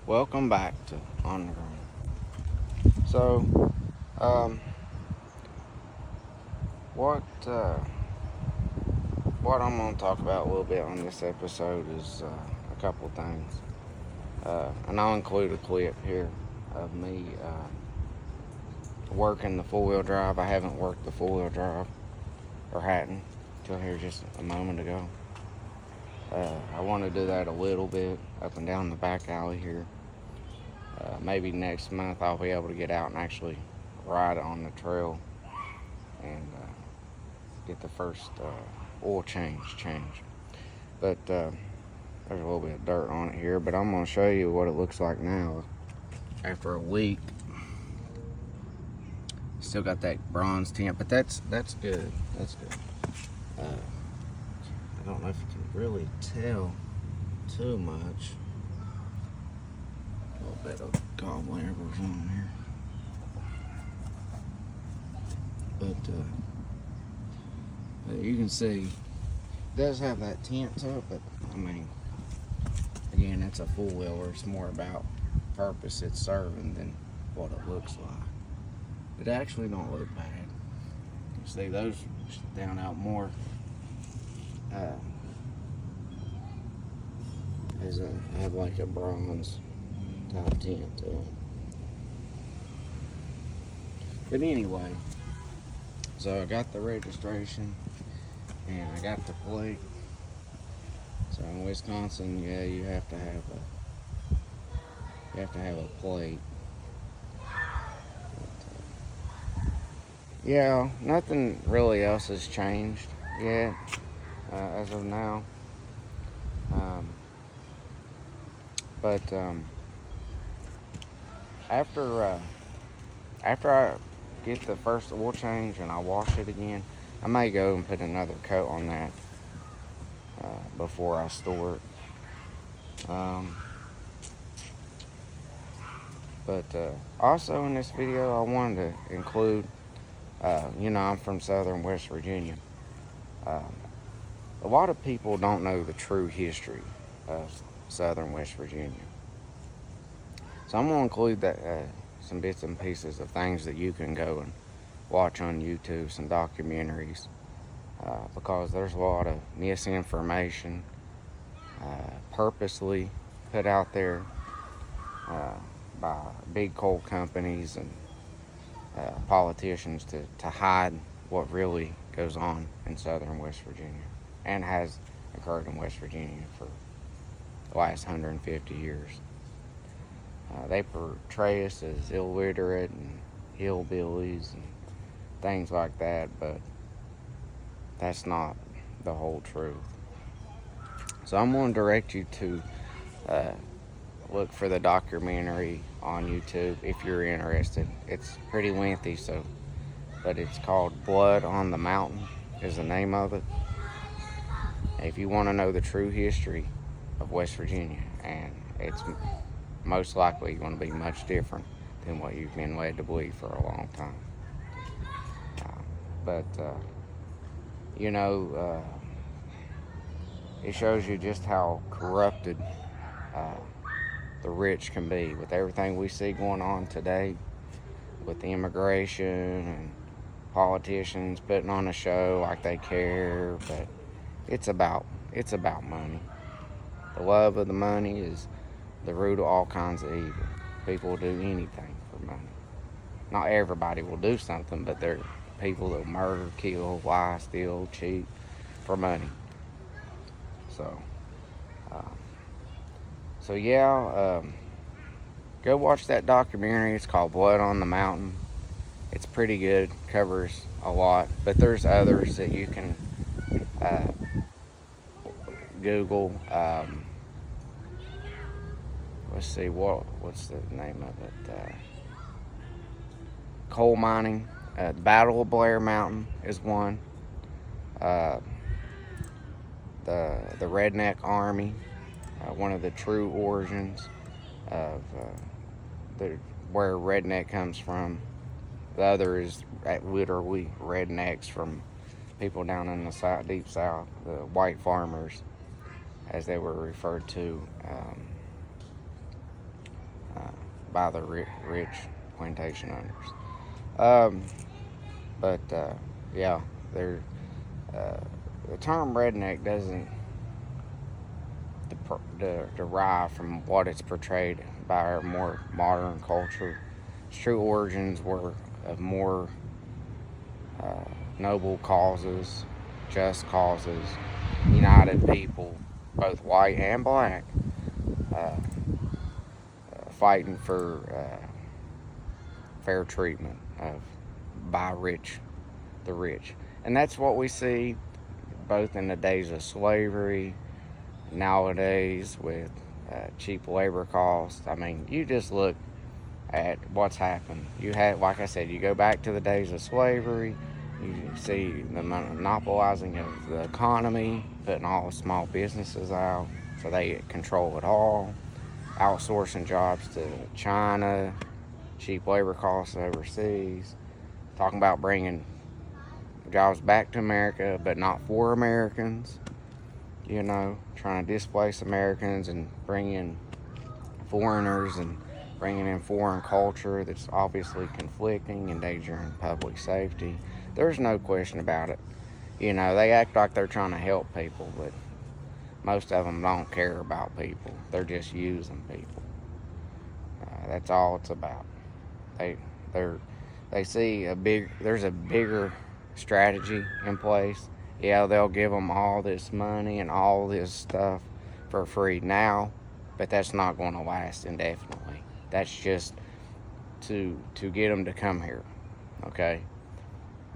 Welcome back to On the Ground. So, um, what what I'm going to talk about a little bit on this episode is a couple things, and I'll include a clip here of me working the four-wheel drive. I haven't worked the four-wheel drive, or hadn't, till here just a moment ago. I want to do that a little bit up and down the back alley here. Maybe next month I'll be able to get out and actually ride on the trail and get the first oil change. But there's a little bit of dirt on it here, but I'm going to show you what it looks like now after a week. Still got that bronze tint, but that's good. That's good. I don't know if you can really tell too much. A little bit of cobwebbers on here, but you can see it does have that tint to it. But I mean, again, it's a full wheeler. It's more about purpose it's serving than what it looks like. It actually don't look bad. You see those down out more. Have like a bronze top tint to it. But anyway, so I got the registration and I got the plate. So in Wisconsin, yeah, you have to have a plate. Yeah, nothing really else has changed yet as of now. But after I get the first oil change and I wash it again, I may go and put another coat on that before I store it. But also in this video, I wanted to include, I'm from southern West Virginia. A lot of people don't know the true history of southern West Virginia. So I'm going to include that some bits and pieces of things that you can go and watch on YouTube, some documentaries, because there's a lot of misinformation purposely put out there by big coal companies and politicians to hide what really goes on in southern West Virginia and has occurred in West Virginia for the last 150 years. They portray us as illiterate and hillbillies and things like that, but that's not the whole truth. So I'm going to direct you to look for the documentary on YouTube if you're interested. It's pretty lengthy, but it's called Blood on the Mountain is the name of it. If you want to know the true history of West Virginia, and it's most likely going to be much different than what you've been led to believe for a long time. It shows you just how corrupted the rich can be with everything we see going on today with the immigration and politicians putting on a show like they care, but it's about money. The love of the money is the root of all kinds of evil. People will do anything for money. Not everybody will do something, but there are people that will murder, kill, lie, steal, cheat for money. Go watch that documentary. It's called Blood on the Mountain. It's pretty good, covers a lot, but there's others that you can Google. Let's see, what's the name of it? Coal mining. The Battle of Blair Mountain is one. The Redneck Army, one of the true origins of where redneck comes from. The other is literally rednecks from people down in the deep south, the white farmers, as they were referred to by the rich plantation owners. But yeah, they're, the term redneck doesn't derive from what it's portrayed by our more modern culture. Its true origins were of more noble causes, just causes, united people, both white and black, fighting for fair treatment by the rich. And that's what we see both in the days of slavery, nowadays with cheap labor costs. I mean, you just look at what's happened. You had, like I said, you go back to the days of slavery, you see the monopolizing of the economy, putting all the small businesses out so they control it all, outsourcing jobs to China, cheap labor costs overseas, talking about bringing jobs back to America, but not for Americans, trying to displace Americans and bring in foreigners and bringing in foreign culture that's obviously conflicting, endangering public safety. There's no question about it. They act like they're trying to help people, but most of them don't care about people. They're just using people. That's all it's about. They see there's a bigger strategy in place. Yeah, they'll give them all this money and all this stuff for free now, but that's not going to last indefinitely. That's just to get them to come here, okay?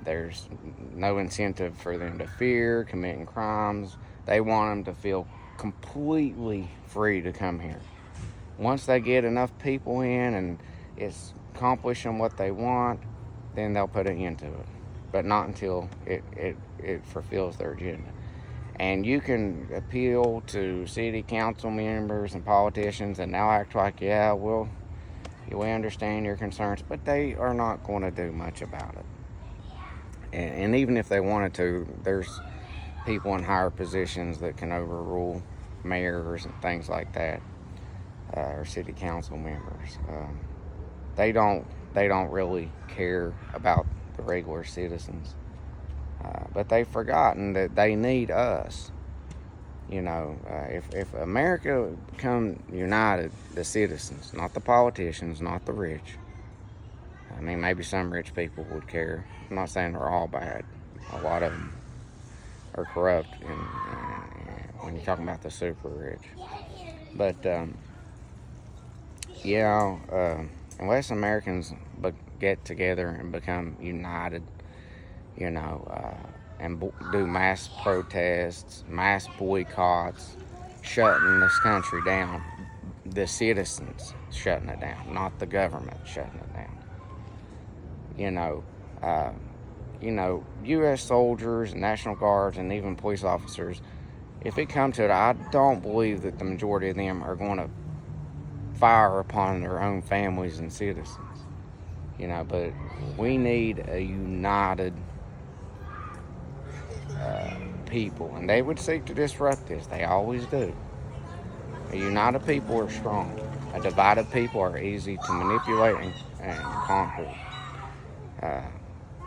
There's no incentive for them to fear committing crimes. They want them to feel completely free to come here. Once they get enough people in and it's accomplishing what they want, then they'll put an end to it. But not until it fulfills their agenda. And you can appeal to city council members and politicians, and they'll act like, yeah, well, we understand your concerns, but they are not going to do much about it. And even if they wanted to, there's people in higher positions that can overrule mayors and things like that, or city council members. They don't really care about the regular citizens, but they've forgotten that they need us. If America become united, the citizens, not the politicians, not the rich. I mean, maybe some rich people would care. I'm not saying they're all bad. A lot of them are corrupt, and when you're talking about the super rich. But unless Americans get together and become united, and do mass protests, mass boycotts, shutting this country down, the citizens shutting it down, not the government shutting it down. U.S. soldiers and National Guards and even police officers, if it comes to it, I don't believe that the majority of them are going to fire upon their own families and citizens. But we need a united people, and they would seek to disrupt this. They always do. A united people are strong. A divided people are easy to manipulate and conquer.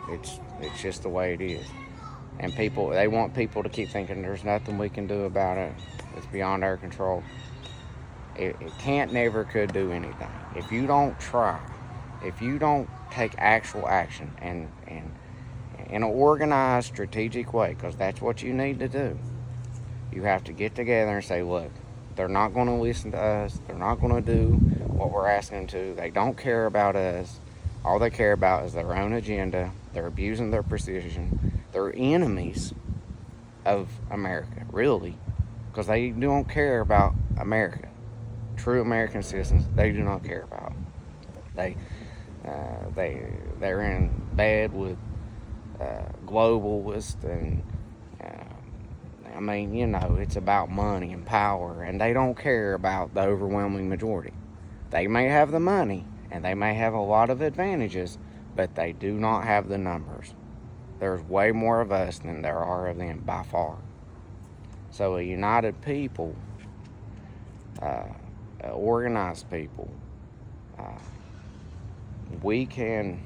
It's just the way it is. And they want people to keep thinking there's nothing we can do about it. It's beyond our control. It can't, never could do anything. If you don't try, if you don't take actual action and in an organized, strategic way, because that's what you need to do. You have to get together and say, look, they're not going to listen to us. They're not going to do what we're asking them to. They don't care about us. All they care about is their own agenda. They're abusing their position. They're enemies of America, really, because they don't care about America. True American citizens, they do not care about. They're in bed with globalists, and it's about money and power, and they don't care about the overwhelming majority. They may have the money and they may have a lot of advantages, but they do not have the numbers. There's way more of us than there are of them by far. So a united people, organized people, We can,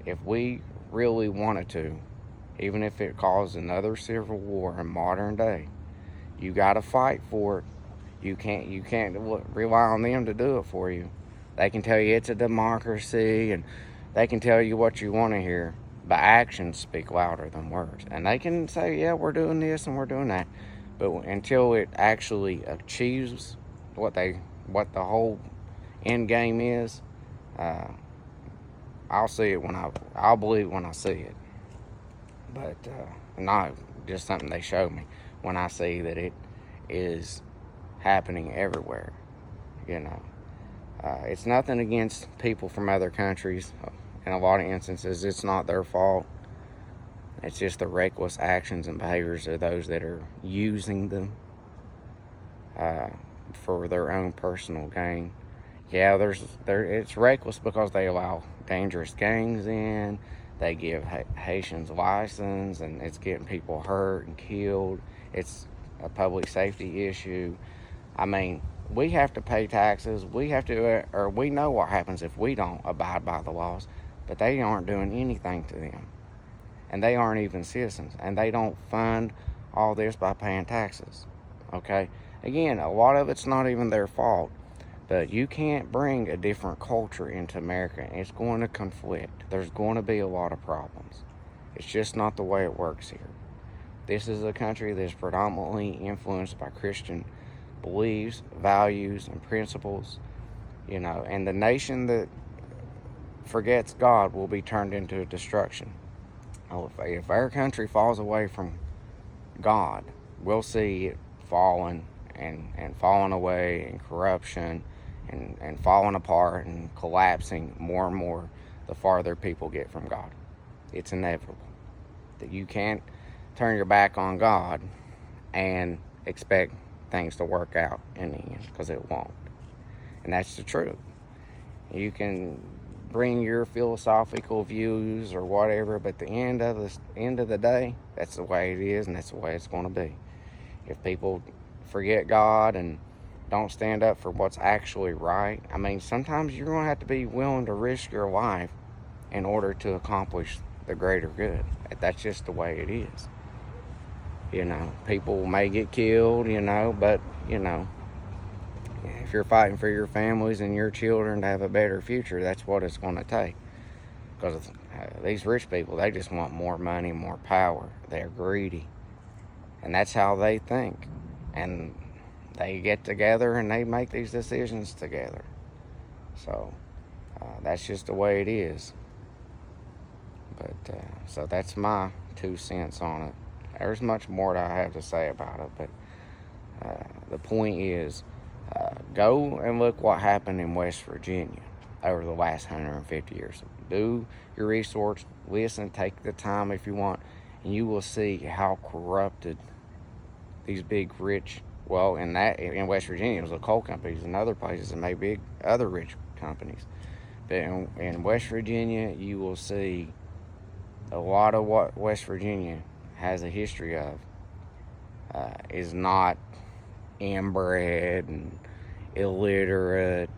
if we really wanted to, even if it caused another civil war in modern day, you got to fight for it. You can't rely on them to do it for you. They can tell you it's a democracy, and they can tell you what you want to hear, but actions speak louder than words. And they can say, yeah, we're doing this and we're doing that, but until it actually achieves what the whole end game is, uh, I'll believe when I see it. But not just something they show me. When I see that it is happening everywhere, you know. It's nothing against people from other countries. In a lot of instances, it's not their fault. It's just the reckless actions and behaviors of those that are using them for their own personal gain. Yeah, it's reckless because they allow dangerous gangs in. They give Haitians license, and it's getting people hurt and killed. It's a public safety issue. I mean, we have to pay taxes. We have to, or we know what happens if we don't abide by the laws. But they aren't doing anything to them, and they aren't even citizens, and they don't fund all this by paying taxes. Okay, again, a lot of it's not even their fault. But you can't bring a different culture into America, and it's going to conflict. There's going to be a lot of problems. It's just not the way it works here. This is a country that's predominantly influenced by Christian beliefs, values, and principles, you know, and the nation that forgets God will be turned into destruction. If our country falls away from God, we'll see it falling and falling away, and corruption and falling apart and collapsing more and more the farther people get from God. It's inevitable. That you can't turn your back on God and expect things to work out in the end, because it won't. And that's the truth. You can bring your philosophical views or whatever, but at the end of the day, that's the way it is, and that's the way it's going to be. If people forget God and don't stand up for what's actually right, I mean, sometimes you're going to have to be willing to risk your life in order to accomplish the greater good. That's just the way it is. You know, people may get killed, you know, but, you know, if you're fighting for your families and your children to have a better future, that's what it's going to take. Because these rich people, they just want more money, more power. They're greedy. And that's how they think. And they get together and they make these decisions together. So that's just the way it is. But so that's my 2 cents on it. There's much more that I have to say about it, but the point is, go and look what happened in West Virginia over the last 150 years. Do your research, listen, take the time if you want, and you will see how corrupted these big rich, well, in West Virginia, it was the coal companies, and other places, and maybe other rich companies. But in West Virginia, you will see a lot of what West Virginia has a history of is not inbred and illiterate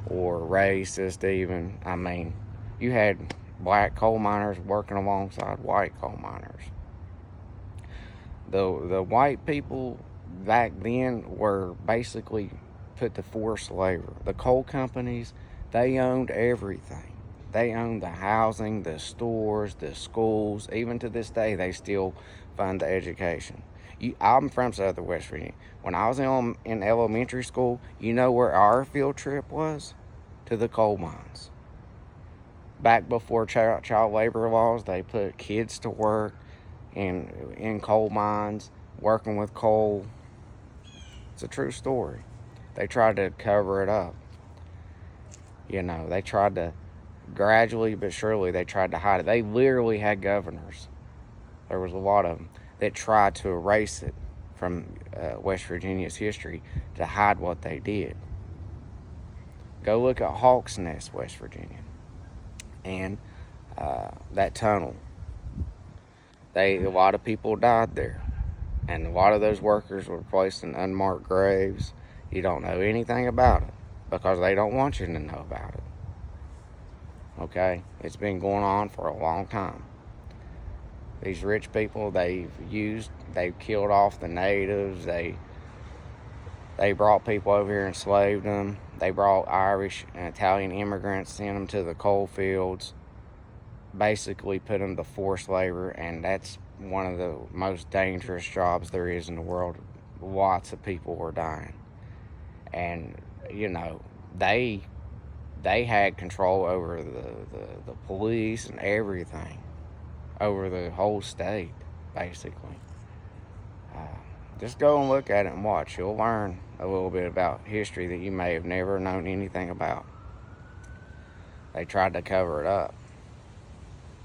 or racist even. I mean, you had black coal miners working alongside white coal miners. The white people back then were basically put to forced labor. The coal companies, they owned everything. They owned the housing, the stores, the schools. Even to this day, they still fund the education. I'm from Southern West Virginia. When I was in elementary school, you know where our field trip was? To the coal mines. Back before child labor laws, they put kids to work in coal mines, working with coal. It's a true story. They tried to cover it up. You know, they tried to gradually but surely, they tried to hide it. They literally had governors. There was a lot of them that tried to erase it from West Virginia's history to hide what they did. Go look at Hawks Nest, West Virginia, and that tunnel. A lot of people died there, and a lot of those workers were placed in unmarked graves. You don't know anything about it because they don't want you to know about it. Okay? It's been going on for a long time. These rich people, they've killed off the natives. They brought people over here and enslaved them. They brought Irish and Italian immigrants, sent them to the coal fields, basically put them to forced labor, and that's one of the most dangerous jobs there is in the world. Lots of people were dying. And, you know, they had control over the police and everything, over the whole state, basically. Just go and look at it and watch. You'll learn a little bit about history that you may have never known anything about. They tried to cover it up.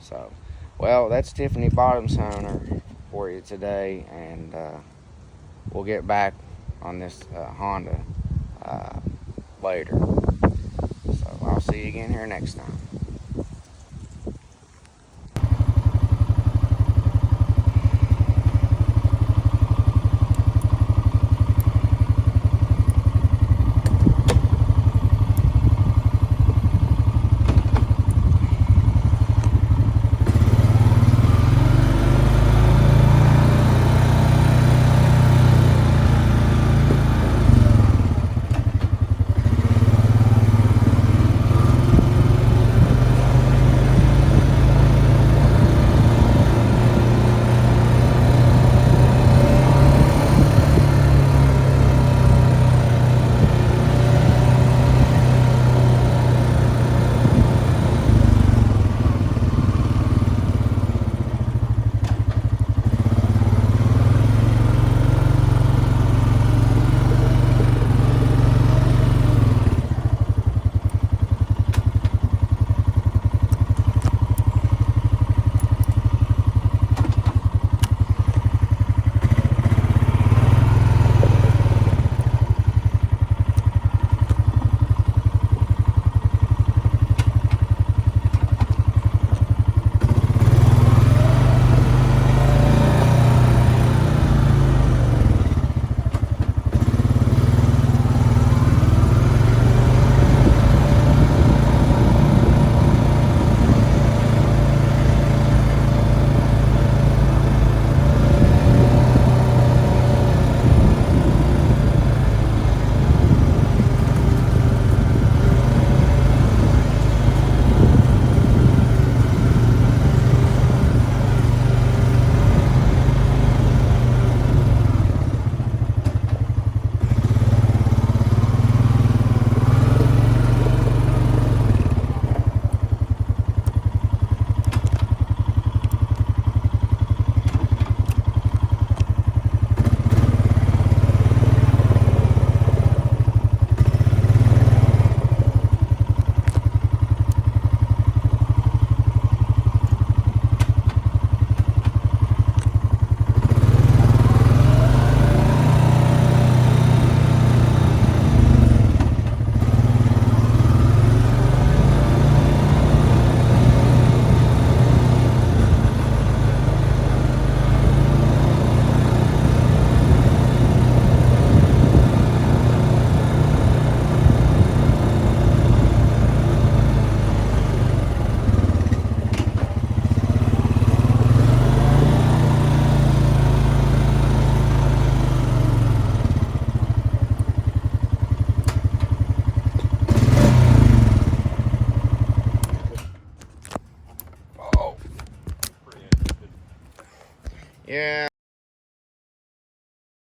So, well, that's Tiffany Bottoms Hunter for you today, and we'll get back on this Honda later. So I'll see you again here next time. Yeah.